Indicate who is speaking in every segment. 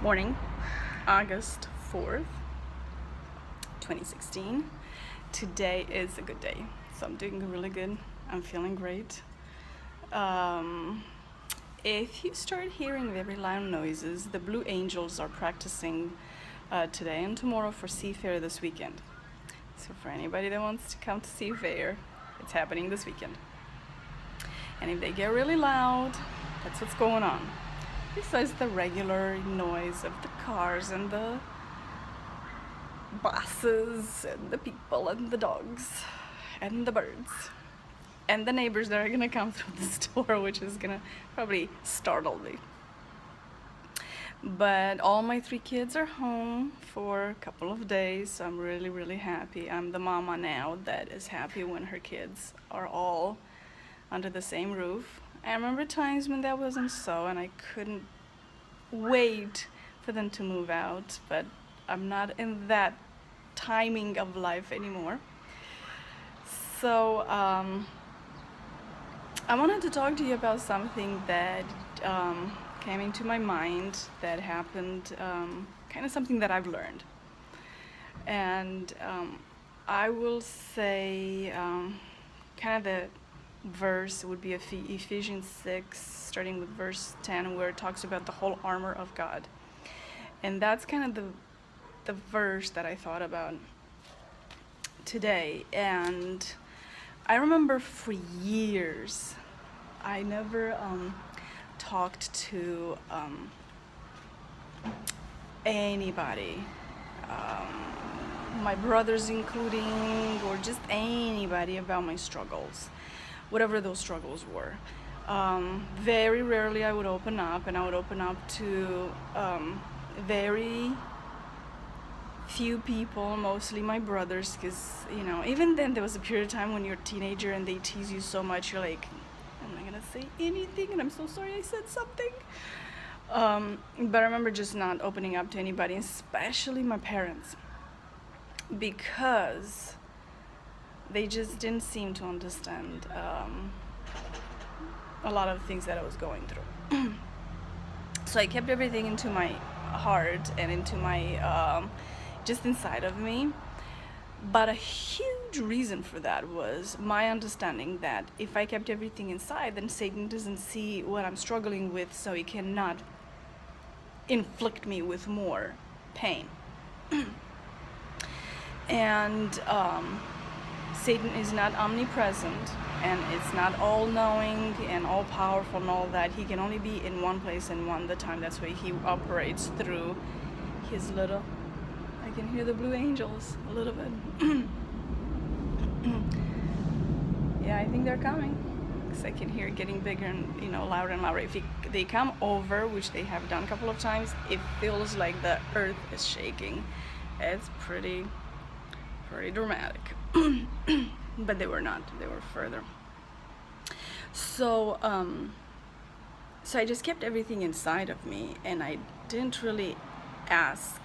Speaker 1: Morning, August 4th, 2016. Today is a good day, so I'm doing really good. I'm feeling great. Um, if you start hearing very loud noises, the Blue Angels are practicing today and tomorrow for Seafair this weekend. So for anybody that wants to come to Seafair, it's happening this weekend. And if they get really loud, that's what's going on. Besides the regular noise of the cars and the buses and the people and the dogs and the birds and the neighbors that are gonna come through the store, which is gonna probably startle me. But all my 3 kids are home for a couple of days, so I'm really happy. I'm the mama now that is happy when her kids are all under the same roof. I remember times when that wasn't so and I couldn't wait for them to move out, but I'm not in that timing of life anymore. So I wanted to talk to you about something that came into my mind that happened, kind of something that I've learned. And I will say kind of the verse would be Ephesians 6, starting with verse 10, where it talks about the whole armor of God. And that's kind of the verse that I thought about today. And I remember for years, I never talked to anybody, my brothers including, or just anybody about my struggles, whatever those struggles were. Very rarely I would open up, and I would open up to very few people, mostly my brothers, because, even then there was a period of time when you're a teenager and they tease you so much, you're like, I'm not gonna say anything, and I'm so sorry I said something. But I remember just not opening up to anybody, especially my parents, because they just didn't seem to understand a lot of things that I was going through. So I kept everything into my heart and into my just inside of me. But a huge reason for that was my understanding that if I kept everything inside, then Satan doesn't see what I'm struggling with, so he cannot inflict me with more pain. And Satan is not omnipresent, and it's not all-knowing and all-powerful and all that. He can only be in one place and one at a time. That's why he operates through his little... I can hear the Blue Angels a little bit. Yeah, I think they're coming, because I can hear it getting bigger and, louder and louder. If they come over, which they have done a couple of times, it feels like the earth is shaking. It's pretty dramatic. But they were not. They were further. So I just kept everything inside of me, and I didn't really ask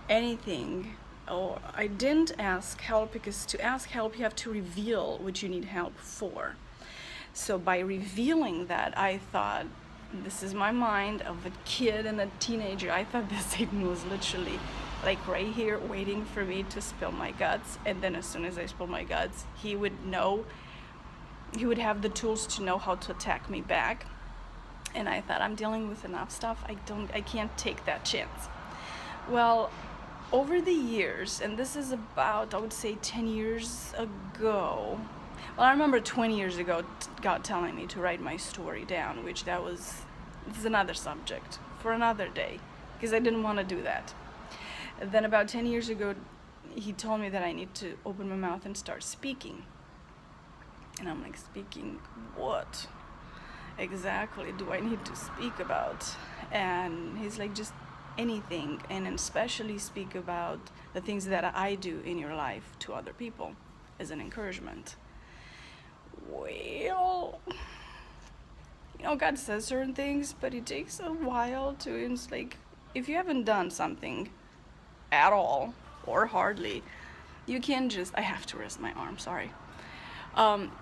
Speaker 1: anything, or I didn't ask help, because to ask help you have to reveal what you need help for. So by revealing that, I thought, this is my mind of a kid and a teenager, I thought that Satan was literally like right here waiting for me to spill my guts, and then as soon as I spill my guts, he would have the tools to know how to attack me back. And I thought, I'm dealing with enough stuff, I can't take that chance. Well, over the years, and this is about, I would say 10 years ago, well, I remember 20 years ago God telling me to write my story down, which this is another subject for another day, because I didn't want to do that. And then about 10 years ago, he told me that I need to open my mouth and start speaking. And I'm like, speaking what exactly do I need to speak about? And he's like, just anything, and especially speak about the things that I do in your life to other people as an encouragement. Well, God says certain things, but it takes a while to, it's like, if you haven't done something at all or hardly, you can't just, I have to rest my arm, sorry.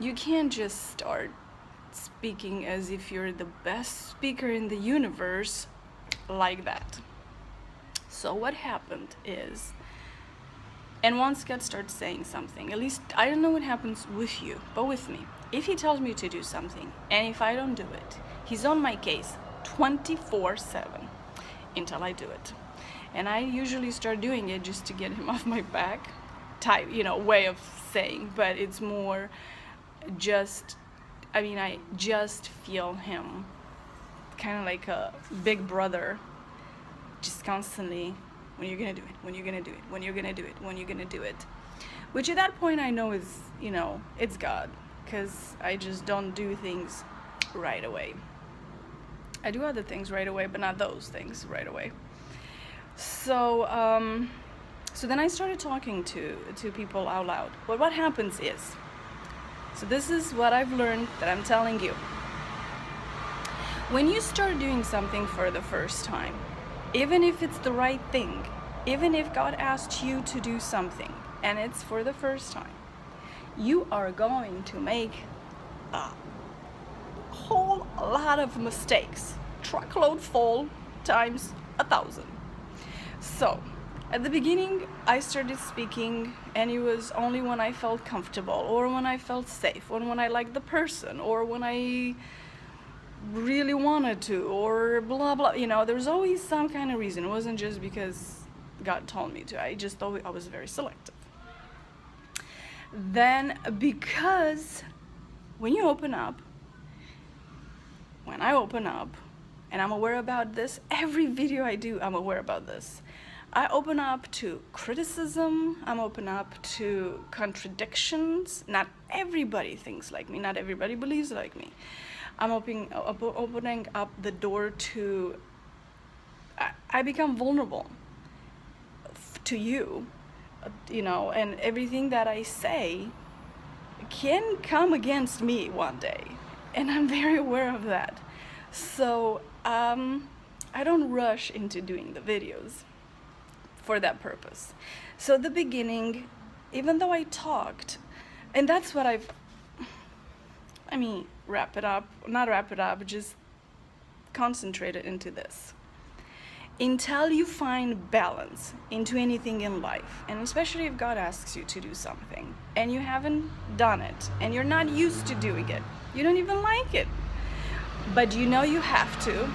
Speaker 1: You can't just start speaking as if you're the best speaker in the universe like that. So what happened is, and once God starts saying something, at least I don't know what happens with you, but with me, if he tells me to do something, and if I don't do it, he's on my case 24/7 until I do it. And I usually start doing it just to get him off my back, type, way of saying, but it's more just, I just feel him kind of like a big brother, just constantly, when you're gonna do it, when you're gonna do it, when you're gonna do it, when you're gonna do it. Which at that point I know is, it's God, because I just don't do things right away. I do other things right away, but not those things right away. So, so then I started talking to people out loud. But what happens is, so this is what I've learned that I'm telling you. When you start doing something for the first time, even if it's the right thing, even if God asked you to do something and it's for the first time, you are going to make a whole lot of mistakes. Truckload full times 1,000. So, at the beginning, I started speaking, and it was only when I felt comfortable, or when I felt safe, or when I liked the person, or when I really wanted to, or blah blah. There's always some kind of reason. It wasn't just because God told me to. I just thought I was very selective. Then, because when I open up, and I'm aware about this, every video I do, I'm aware about this. I open up to criticism, I'm open up to contradictions. Not everybody thinks like me, not everybody believes like me. I'm opening up the door to, I become vulnerable to you, and everything that I say can come against me one day. And I'm very aware of that. So I don't rush into doing the videos for that purpose. So at the beginning, even though I talked, and that's what not wrap it up, just concentrate it into this. Until you find balance into anything in life, and especially if God asks you to do something, and you haven't done it, and you're not used to doing it, you don't even like it, but you have to,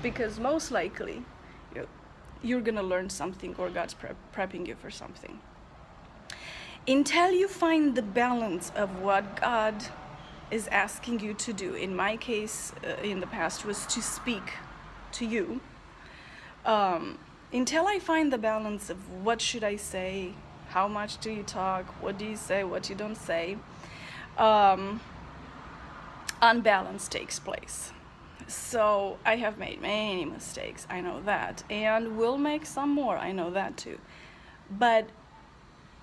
Speaker 1: because most likely you're gonna learn something, or God's prepping you for something. Until you find the balance of what God is asking you to do, in my case, in the past, was to speak to you. Until I find the balance of what should I say, how much do you talk, what do you say, what you don't say, unbalance takes place. So I have made many mistakes, I know that, and will make some more, I know that too. But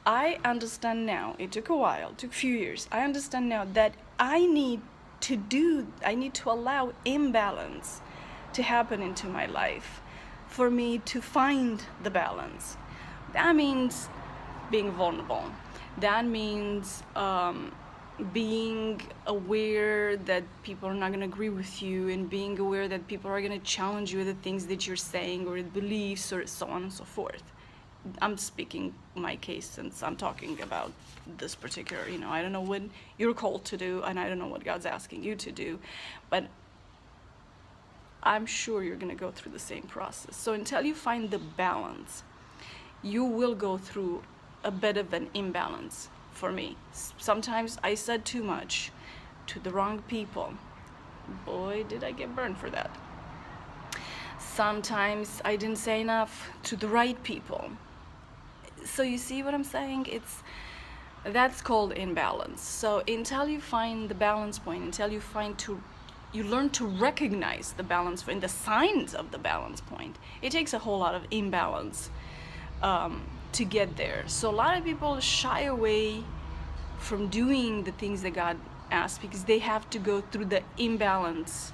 Speaker 1: I understand now, it took a while, it took a few years, I understand now that I need to allow imbalance to happen into my life for me to find the balance. That means being vulnerable. That means being aware that people are not going to agree with you, and being aware that people are going to challenge you with the things that you're saying, or beliefs, or so on and so forth. I'm speaking my case, since I'm talking about this particular, I don't know what you're called to do, and I don't know what God's asking you to do, but I'm sure you're going to go through the same process. So until you find the balance, you will go through a bit of an imbalance. For me, sometimes I said too much to the wrong people. Boy, did I get burned for that. Sometimes I didn't say enough to the right people. So you see what I'm saying? That's called imbalance. So until you find the balance point, until you learn to recognize the balance point, the signs of the balance point, it takes a whole lot of imbalance to get there. So a lot of people shy away from doing the things that God asks because they have to go through the imbalance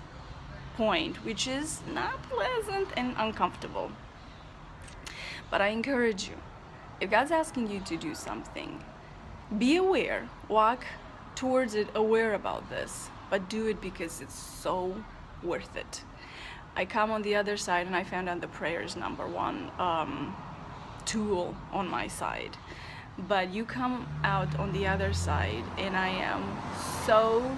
Speaker 1: point, which is not pleasant and uncomfortable. But I encourage you, if God's asking you to do something, be aware, walk towards it aware about this, but do it because it's so worth it. I come on the other side and I found out the prayer is number one tool on my side. But you come out on the other side and I am so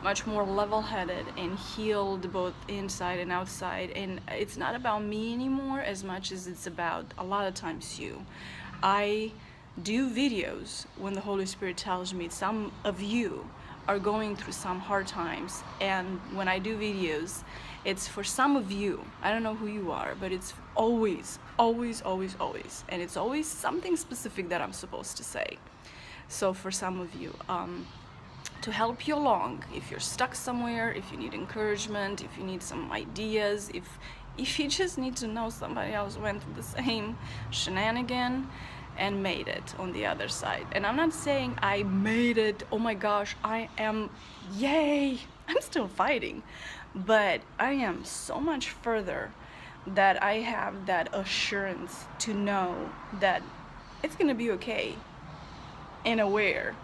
Speaker 1: much more level-headed and healed both inside and outside, and it's not about me anymore as much as it's about a lot of times you. I do videos when the Holy Spirit tells me some of you are going through some hard times, and when I do videos, it's for some of you. I don't know who you are, but it's always, always, always, always, and it's always something specific that I'm supposed to say. So for some of you, to help you along, if you're stuck somewhere, if you need encouragement, if you need some ideas, if you just need to know somebody else went through the same shenanigan and made it on the other side. And I'm not saying I made it, oh my gosh, I am, yay, I'm still fighting, but I am so much further that I have that assurance to know that it's gonna be okay, and aware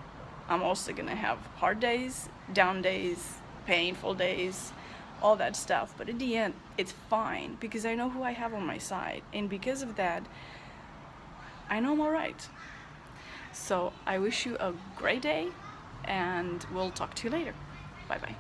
Speaker 1: I'm also gonna have hard days, down days, painful days, all that stuff. But at the end, it's fine because I know who I have on my side. And because of that, I know I'm all right. So I wish you a great day and we'll talk to you later. Bye-bye.